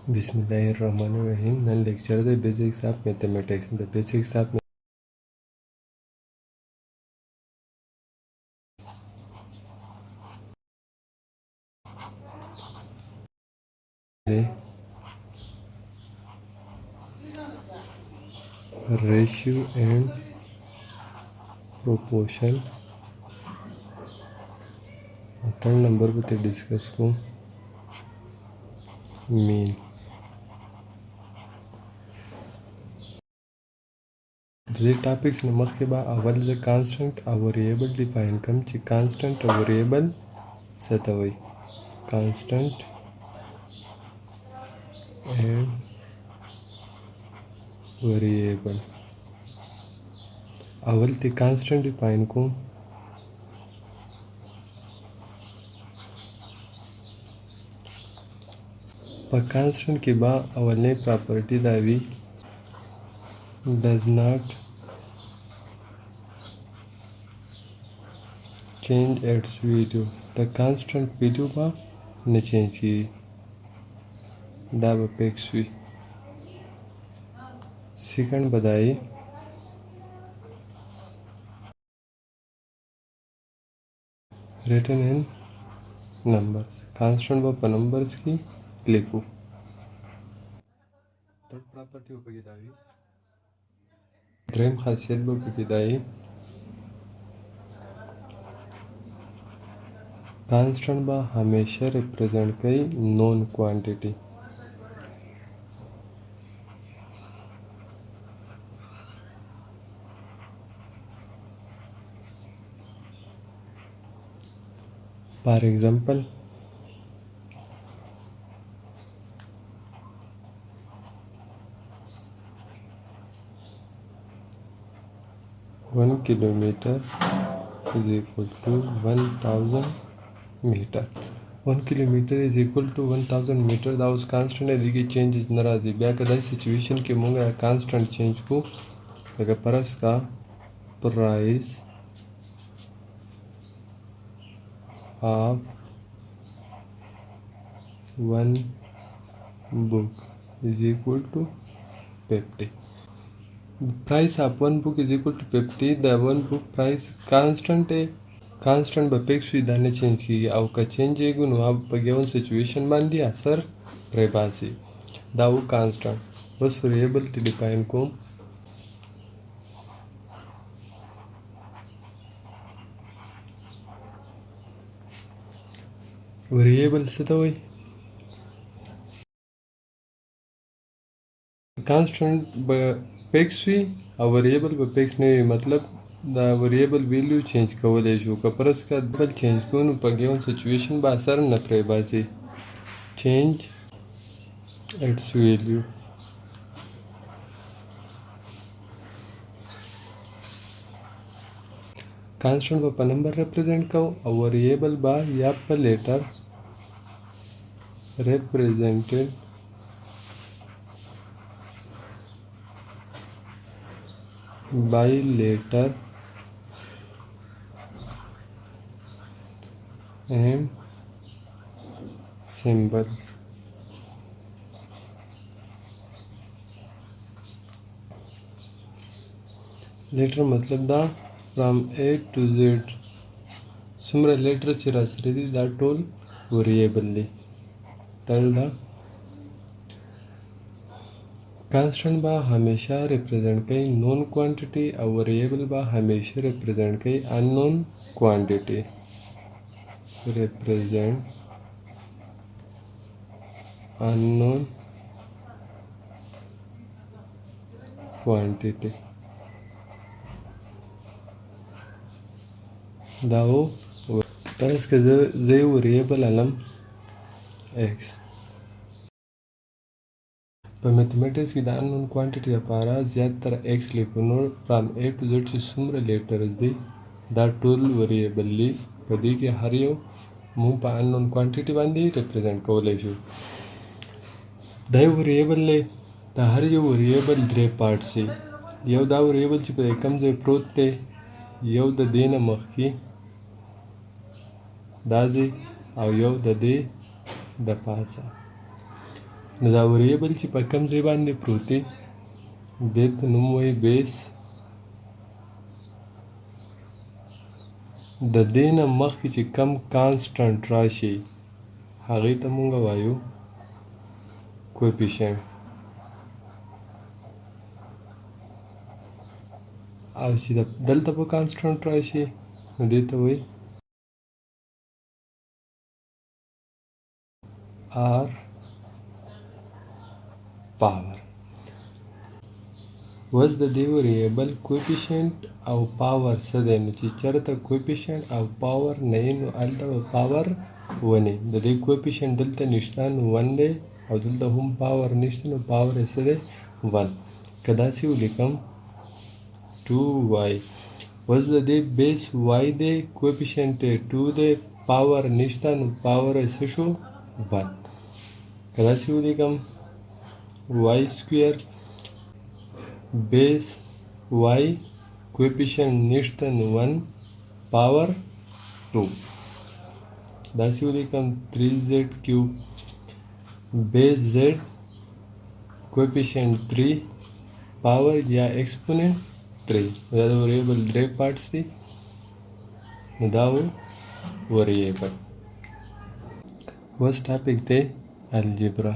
Bismillahirrahmanirrahim. Nan lecture the basics of mathematics. The basics of the ratio and proportion. Third number पे discuss को mean. The topics नमक के बाद अवल the constant a variable define कम ची constant a variable सतवई constant and variable अवल ते constant define को पर constant के बाद अवल ने property दावी does not change its value. The constant value बा न change की दाब अपेक्ष हुई सेकंड बताई written in numbers constant बा numbers की लिखो थर्ड प्रॉपर्टी ऊपर की दावी ड्रीम खासियत बा की दाई कांस्टेंट बा हमेशा रिप्रेजेंट कई known quantity for example one kilometre is equal to 1000 metre 1 kilometre is equal to 1000 metre दा उस कांस्टेंट है देखिए चेंजेस नाराजी ब्या कदा सिचुएशन के मूंगा कांस्टेंट चेंज को लगा परस का price of one book is equal to 50 price of one book is equal to 50 the one book price constant है constant बपेक्ष सुविधा ने चेंज की आउ का चेंज है गुण आप बगेवन सिचुएशन मान दिया सर रेबासी दाउ constant बस वेरिएबल ती डिफाइन को वेरिएबल से तो वही constant बपेक्ष हुई और वेरिएबल बपेक्ष नहीं मतलब द वेरिएबल वैल्यू चेंज कवले शो का परस का डबल चेंज को न पगेवन सिचुएशन बा सर न प्रेबाजी चेंज इट्स वैल्यू कांस्टेंट बा नंबर रिप्रेजेंट करो और वेरिएबल बा या पर letter represented by letter and symbols letter मतलब दा फ्रॉम ए टू जेड सुमरा लेटर चिरा सरी दा टोल वेरिएबल थर्ड दा कांस्टेंट बा हमेशा रिप्रेजेंट कई नॉन क्वांटिटी और वेरिएबल बा हमेशा रिप्रेजेंट कई unknown quantity represent unknown quantity दाओ तरस के जे वेरिएबल अलम एक्स पर मैथमेटिक्स की दान नॉन क्वांटिटी अपारा ज़्यादातर एक्स लिखनो फ्रॉम ए टू जेड से सुमर लेटर्स दी दा टूल वेरिएबल ली पदी के हर यो मुंह पर अननोन क्वांटिटी बांधी रिप्रेजेंट को ले जो दे वेरिएबल ले दा हर यो वेरिएबल द्रे पार्ट से यो दा वेरिएबल ची पर एकम जे प्रोते यो द देना मखी दाजी और यो द दे द पासा نو دا وریبل چې په کوم ځای باندې پروت دی دې ته نوم وایي بیس. د دې نه مخکې چې کم کانسټنټ راشي هغې ته مونږ وایو کویفیشنټ. او چې دلته په کانسټنټ راشي نو دې ته وایي آر پاور. اوس د دې وریبل کویفیشنټ او پاور څه دی؟ نو چې چېرته کویفیشنټ او پاور نه وي نو هلته به پاور ونی. د دې کویفیشنټ دلته نشته نو 1 دی او دلته هم پاور نشته نو پاور یې څه دی 1. که داسې ولیکم 2y. اوس د دې بیس y دی کویفیشنټ یې 2 دی پاور نشته نو پاور یې څه شو 1. که داسې ولیکم y سکویر بیس y کویفیشنټ نشته نو 1 پاور 2. داسې ولیکم 3z کیوب بیس z کویفیشنټ 3 پاور یا ایکسپوننټ 3. دا د وریبل 3 پارټس دي نو دا و وریبل. اوس ټاپک دی الجبرا.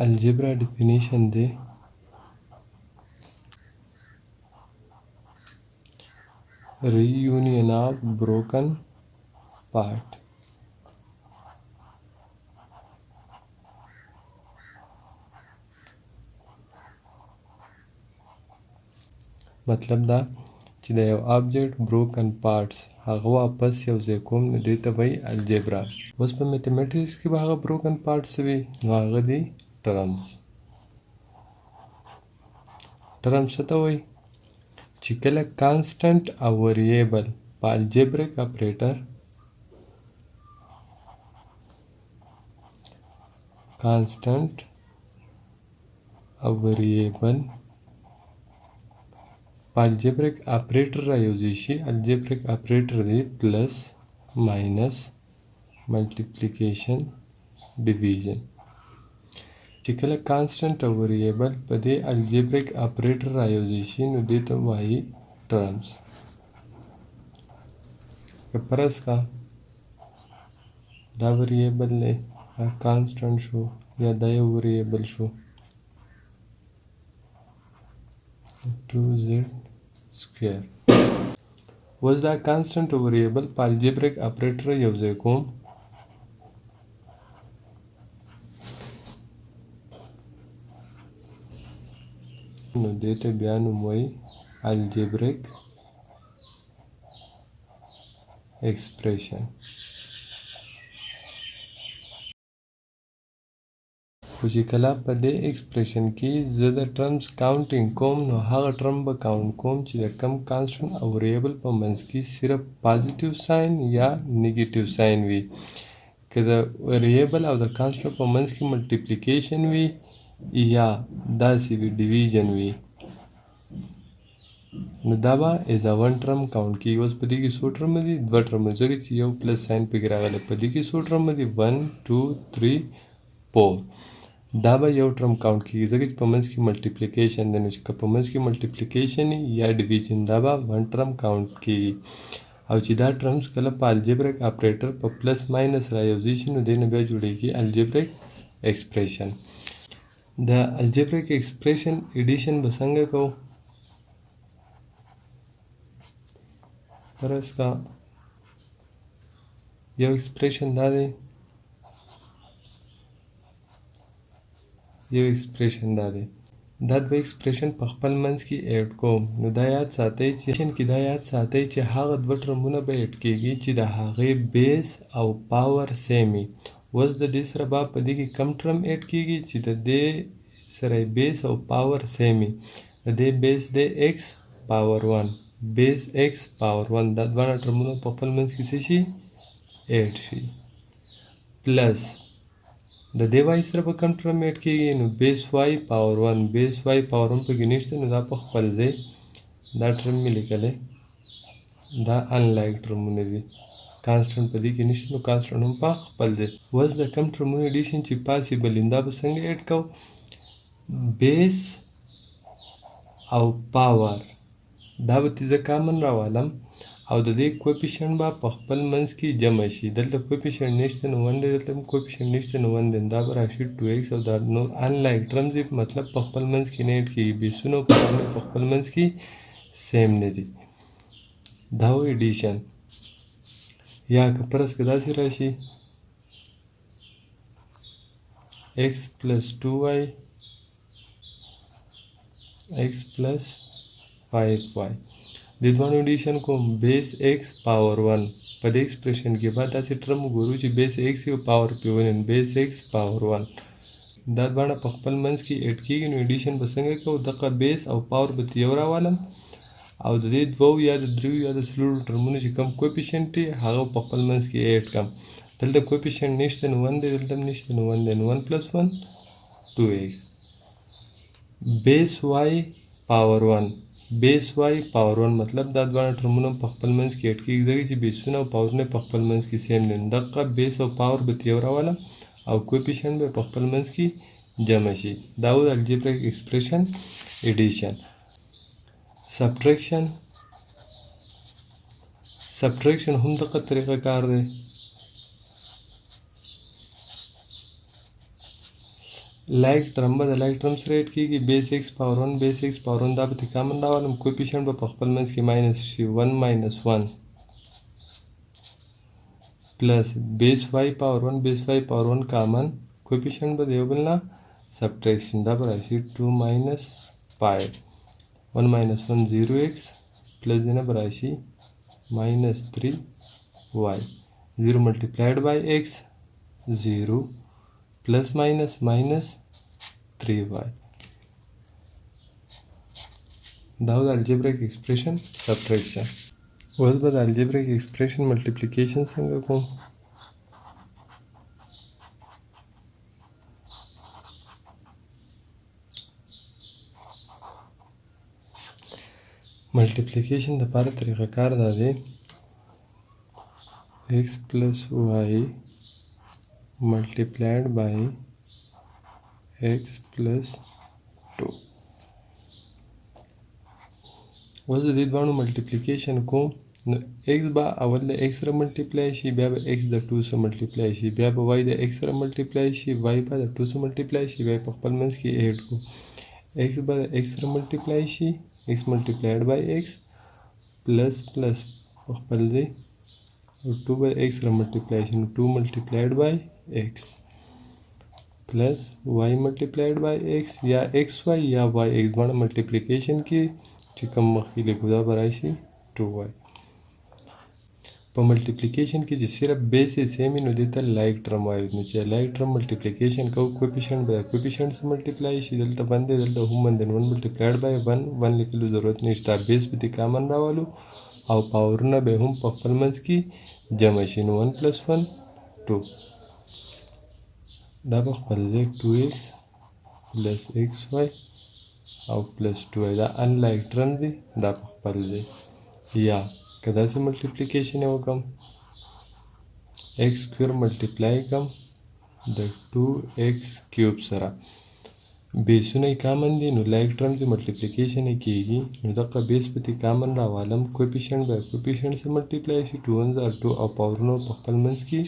الجبرا ډیفینیشن دی reunion of broken part. مطلب دا چې د یو آبجیکټ بروکن پارټس هغه واپس یو ځای کوم نو دې ته وایي الجبرا. اوس په میتھمیټکس کې به هغه بروکن پارټس وي نو هغه دي ټرمز. ټرمز څه ته وایي؟ چې کله کانسټنټ او وریبل په الجبریک اپریټر کانسټنټ او وریبل په الجبریک اپریټر رايوځي شي. الجبریک اپریټر دی پلس ماینس ملټیپلیکیشن ډیویژن. چې کله کانسټنټ او وریبل په دې الجبریک اپریټر رايوځي شي نو دې ته وایي ټرمز. که فرض کا دا وریبل دی دا کانسټنټ شو یا دا یو وریبل شو 2z سکویر. اوس دا کانسټنټ او وریبل په الجبریک اپریټر یو ځای کوم نو دې ته بیا نوم وایي الجبریک ایکسپریشن. خو چې کله په دې ایکسپریشن کې زه د ټرمز کاونټینګ کوم نو هغه ټرم به کاونټ کوم چې د کم کانسټنټ او وریبل په منځ کې صرف پازیټیو ساین یا نیګیټیو ساین وي. که د وریبل او د کانسټنټ په منځ کې ملټیپلیکیشن وي یا داسې وي ډیویژن وي نو دا به ایز ا ون ټرم کاونټ کېږي. اوس په دې کې څو ټرمه دي؟ 2 ټرمه، ځکه چې یو پلس ساین پکې راغلی. په دې کې څو ټرمه دي؟ 1 2 3 4. دا به یو ټرم کاونټ کېږي ځکه چې په منځ کې ملټیپلیکیشن دی. نو چې که په منځ کې ملټیپلیکیشن یا ډیویژن دا به 1 ټرم کاونټ کېږي. او چې دا ټرمز کله په الجبریک اپریټر په پلس ماینس رايوځي شي نو دې نه بیا جوړیږي الجبریک ایکسپریشن. د الجبریک ایکسپریشن ایډیشن به څنګه کوو؟ فرض کا یو ایکسپریشن دا دی یو ایکسپریشن دا دی. دا دوه ایکسپریشن په خپل منځ کې ایډ کوم نو دا یاد ساتئ چې هغه دوه ټرمونه به ایډ کېږي چې د هغې بیس او پاور سیم وي. اوس د دې سره به په دې کې کم ټرم ایډ کېږي چې د دې سره بیس او پاور سیم وي. د دې بیس دی ایکس پاور 1 بیس ایکس پاور 1. دا دواړه ټرمونه په خپل منځ کې څه شي ایډ شي پلس د دې وای سره به کم ټرم ایډ کېږي نو بیس وای پاور 1 بیس وای پاور 1 پکې نشته نو دا په خپل ځای دا ټرم مې لیکلی دا انلایک ټرمونه دي. کانسټنټ په دې کې نشته نو کانسټنټ هم په خپل دی. اوس د کم ټرمونه ایډیشن چې پاسیبل دي دا به څنګه ایډ کوو؟ بیس او پاور دا به زه کامن راوالم او د دې کوفیشنټ به په خپل منځ کې جمع شي. دلته کوفیشنټ نشته نو 1 دی، دلته هم کوفیشنټ نشته نو 1 دی. دا به راشي 2x او دا نو انلایک ټرمز دي، مطلب په خپل منځ کې نه ایډ کېږي. بیسونه او پاورونه په خپل منځ کې سیم نه دي. دا و ایډیشن. یا که فرض که داسې راشي x plus 2y x plus 5y د دوانو ایډیشن کوم بیس x پاور 1 په دې ایکسپریشن کې بعد داسې ټرم وګورو چې بیس x یو پاور پی ونن بیس x پاور 1 دا دوانه په خپل منځ کې ایډ کېږي. نو ایډیشن به څنګه کوو؟ دغه بیس او پاور به یو راوالم او د دې دوو یا د دریو یا د څلورو ټرمونو چې کوم کوفیشنټ دی هغه په خپل منځ کې ایډ کړم. دلته کوفیشنټ نشته نو 1 دی، دلته هم نشته نو 1 دی. نو 1 plus 1 2x بیس y پاور 1 بیس y پاور 1 مطلب دا دوه ټرمونه په خپل منځ کې ایډ کېږي ځکه چې بیسونه او پاورونه په خپل منځ کې سیم دي. دغه بیس او پاور به یو راولم او کوفیشنټ به په خپل منځ کې جمع شي. دا و الجبریک ایکسپریشن ایډیشن. سبټریکشن هم دغه طریقه کار دی. لایک ټرم به د لایک ټرم سره ایډ کېږي. بیس ایکس پاور 1 بیس ایکس پاور 1 دا به کامن راولم. کوفیشنټ به په خپل منځ کې ماینس شي 1 minus 1 پلس بیس واي پاور 1 بیس واي پاور 1 کامن. کوفیشنټ به د یو بل نه سبټریکشن دا به راشي 2 minus 5 1 minus 1 0x plus دینا به راشي minus 3y 0 multiplied by x 0 plus minus minus 3y. دا و د الجبریک ایکسپریشن سبټریکشن. اوس به د الجبریک ایکسپریشن ملټیپلیکیشن څنګه کوم؟ ملټیپلیکیشن د لپاره طریقه کار دا دی x plus y multiplied by x plus 2. اوس د دې دوانو ملټیپلیکیشن کوم نو x به اول د x سره ملټیپلای شي بیا به x د 2 سره ملټیپلای شي بیا به y د x سره ملټیپلای شي y به د 2 سره ملټیپلای شي بیا په خپل منځ کې ایډ کو. x به د x سره ملټیپلای شي x multiplied by x plus plus په خپل ځای او 2 by x سره ملټیپلای شي نو 2 multiplied by x plus y multiplied by x یا xy یا yx باندې ملټیپلیکیشن کې چې کوم مخکې لیکو دا به راشي 2y. په ملټیپلیکیشن کې چې صرف بیس یې سیم وي نو دې ته لایک ټرم وایو. نو چې لایک ټرم ملټیپلیکیشن کوو کوفیشنټ به د کوفیشنټ سره ملټیپلای شي. دلته باندې دلته هم باندې 1 ملټیپلایډ بای 1 لیکلو ضرورت نشته. بیس به دې کامن راولو او پاورونه به هم په خپل منځ کې جمع شي نو 1 plus 1 2 دا به خپل ځای 2x plus xy او plus 2y دا انلایک ټرم دی دا په خپل ځای. یا که داسې ملټیپلیکیشن یې وکړم x سکویر ملټیپلای کړم د 2x کیوب سره بیسونه یې کامن دي نو لایک ټرم دی ملټیپلیکیشن یې کېږي نو دغه بیس به دې کامن راوالم کوفیشنټ به کوفیشنټ سره ملټیپلای شي 2 1 2 او پاورونه په خپل منځ کې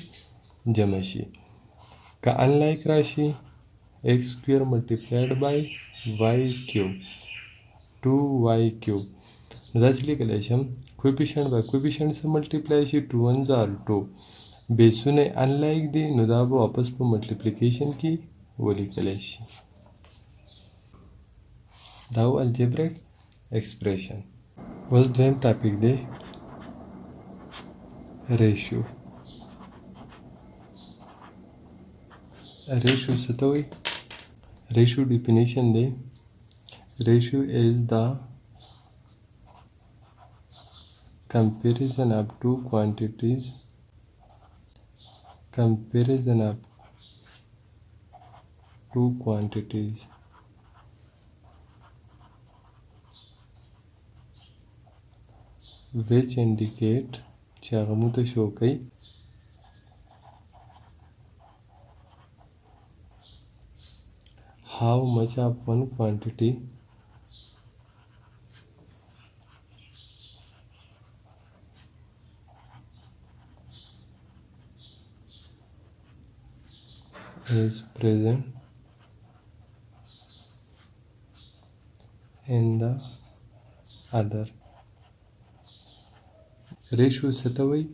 جمع شي. که انلایک راشي x سکویر ملټیپلایډ بای y کیوب 2y کیوب نو داسې لیکلی شم کوفیشنټ به کوفیشنټ سره ملټیپلای شي 2 1 2 بیسونه انلایک دي نو دا به واپس په ملټیپلیکیشن کې ولیکلی شي. دا و الجبریک ایکسپریشن. اوس دویم ټاپک دی ریشیو. ریشیو څه ته وایي؟ ریشیو ډیفینیشن دی ریشیو is the comparison of two quantities which indicate چې هغه موږ ته شو کوي how much of one quantity is present in the other. Ratio څه ته وایي؟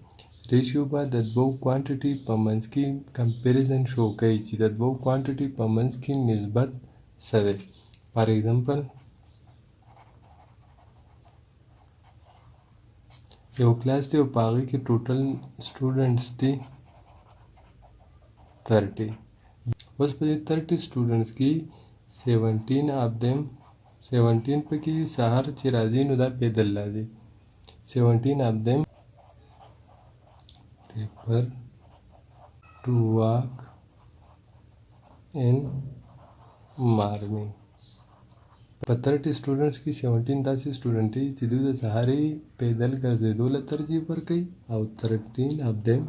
Ratio به د دوو کوانټیټي په منځ کې کمپیریزن شو کوي چې د دوو کوانټیټي په منځ کې نسبت څه دی. فار ایگزامپل یو کلاس دی او په هغې کې ټوټل سټوډنټس دي 30. اوس په دې 30 سټوډنټس کې 17 پکې سهار چې راځي نو دا پیدل راځي. 17 of them prefer to walk in morning. په 30 سټوډنټس کې 17 داسې سټوډنټ دي چې دوی د سهارې پیدل ګرځېدو له ترجیح ورکوي او 13 of them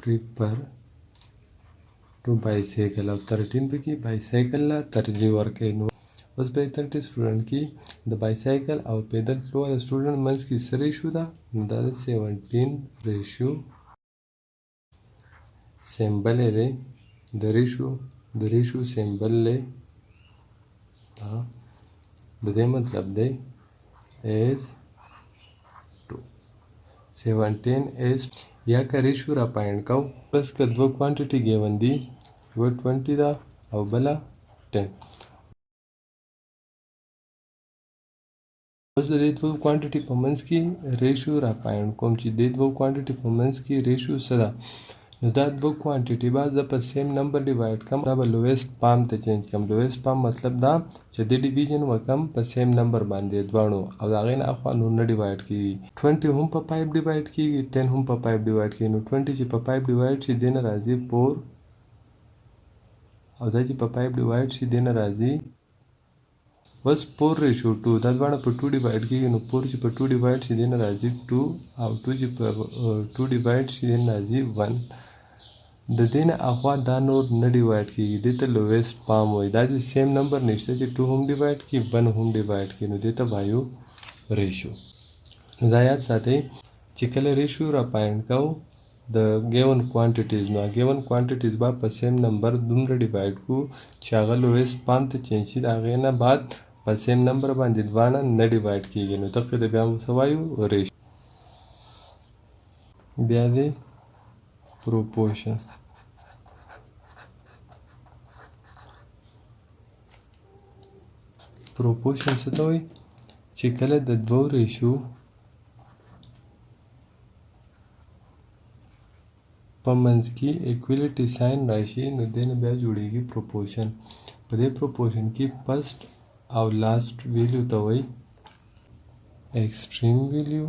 prefer to bicycle او 13 پکې بایسایکل له ترجیح ورکوي. نو اوس په 30 سټوډنټ کې د بایسایکل او پیدل تلو والا سټوډنټ منځ کې څه ریشو ده؟ نو دا د 17 ریشو سیمبل یې دی. د ریشو سیمبل دی دا د دې مطلب دی is 2. 17 is یا که ریشو را پاینډ کوو بس که دوه کوانټیټي ګیون دي یوه 20 ده او بله 10. اوس د دې دوه کوانټیټي په منځ کې ریشو را پاینډ کوم چې دې دوه کوانټیټي په منځ کې ریشو څه ده. نو دا دوه کوانټیټي به زه په سیم نمبر ډیوایډ کړم دا به لویسټ پام ته چینج کړم. لویسټ پام مطلب دا چې د ډیویژن وکم په سیم نمبر باندې دواړو او د هغې نه اخوا نور نه ډیوایډ کېږي. 20 هم په 5 ډیوایډ کېږي 10 هم په 5 ډیوایډ کېږي. نو 20 چې په 5 ډیوایډ شي دې نه راځي 4 او دا چې په 5 ډیوایډ شي دې نه راځي بس 4 ریشو 2 دا دواړه په 2 ډیوایډ کېږي. نو 4 چې په 2 ډیوایډ شي دې نه راځي 2 او 2 چې په 2 ډیوایډ شي دې نه راځي 1. د دې نه اخوا دا نور نه ډیوایډ کېږي دې ته لویسټ پام وایي. دا چې سیم نمبر نشته چې 2 هم ډیوایډ کړي 1 هم ډیوایډ کړي نو دې ته وایو ریشو. نو دا یاد ساتئ چې کله ریشو را پاینډ کوو د ګیون کوانټیټیز نو ګیون کوانټیټیز به په سیم نمبر دومره ډیوایډ کړو چې هغه لویسټ پام ته چینج شي. د هغې نه بعد په سیم نمبر باندې دواړه نه ډیوایډ کېږي نو دغې ته بیا څه وایو ریشو. بیا دی پروپورشن. پروپورشن څه ته وایي؟ چې کله د دوو ریشو په منځ کې ایکویلیټي ساین راشي نو دې نه بیا جوړیږي پروپورشن. په دې پروپورشن کې فرسټ او لاست ویلیو ته وایي ایکسټریم ویلیو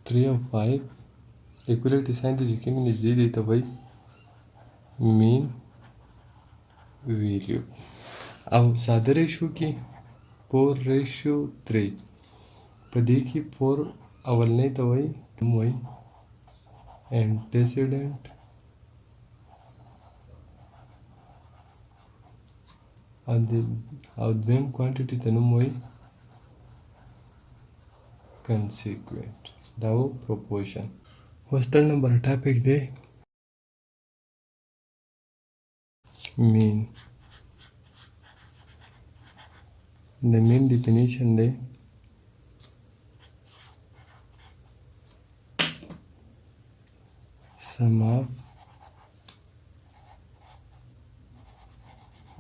3 او 5. ایکویلیټي ساین ته چې کومې نږدې دی ته وایي مین ویلیو. او ساده ریشو کې 4:3 په دې کې 4 اولنۍ ته وایي انټیسیډنټ او دویم کوانټیټي ته نوم وایي کنسیکوینټ. دا و پروپورشن. اوس 3 نمبر ټاپک دی مین. د مین ډیفینیشن دی sum of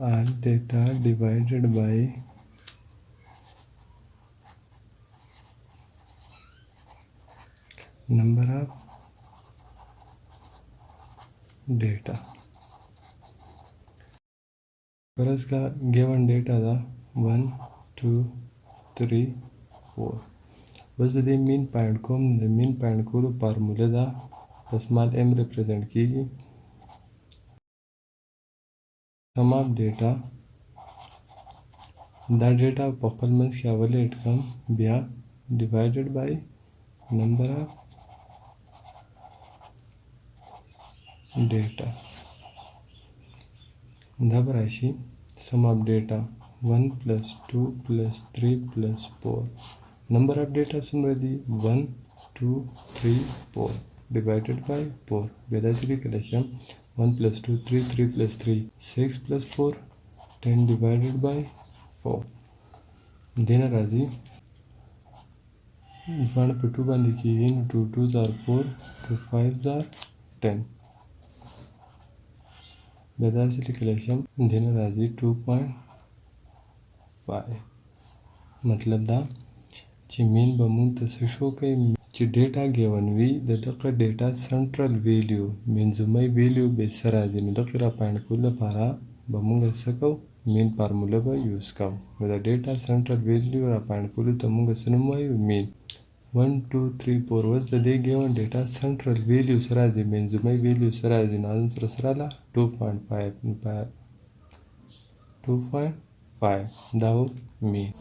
all data divided by number of data. فرض का given data था 1 2 3 4. बस د مین پاینډ کوم د مین پاینډ کولو فارموله ده په سمال m ریپرزنټ کیږي sum of data دا ډیټا په خپل منځ کې اول ایډ کړم بیا divided by number of data دا به راشي sum of data 1 plus 2 plus 3 plus 4 number of data څومره دي 1 2 3 4 divided by 4 بیا داسې لیکلی شم 1 plus 2 3 3 plus 3 6 plus 4 10 divided by 4 دینا راځي ځوانه په 2 باندې کېږي نو 2 2s are 4 2 5s are 10 بیا داسې لیکلی شم دینا راځي 2.5 مطلب دا چې مین به مونږ ته څه شو کوي چې ډیټا ګیون وي د دغه ډیټا سنټرل ویلیو منځومی ویلیو به څه راځي نو دغې راپاینډ کولو لپاره به مونږ څه کوو مین فارموله به یوز کوو نو د ډیټا سنټرل ویلیو راپاینډ کولو ته مونږ څه نوم وایو مین 1 2 3 4 اوس د دې ګیون ډیټا سنټرل ویلیو څه راځي منځومی ویلیو څه راځي نو انسر څه راغله 2.5 دا و مین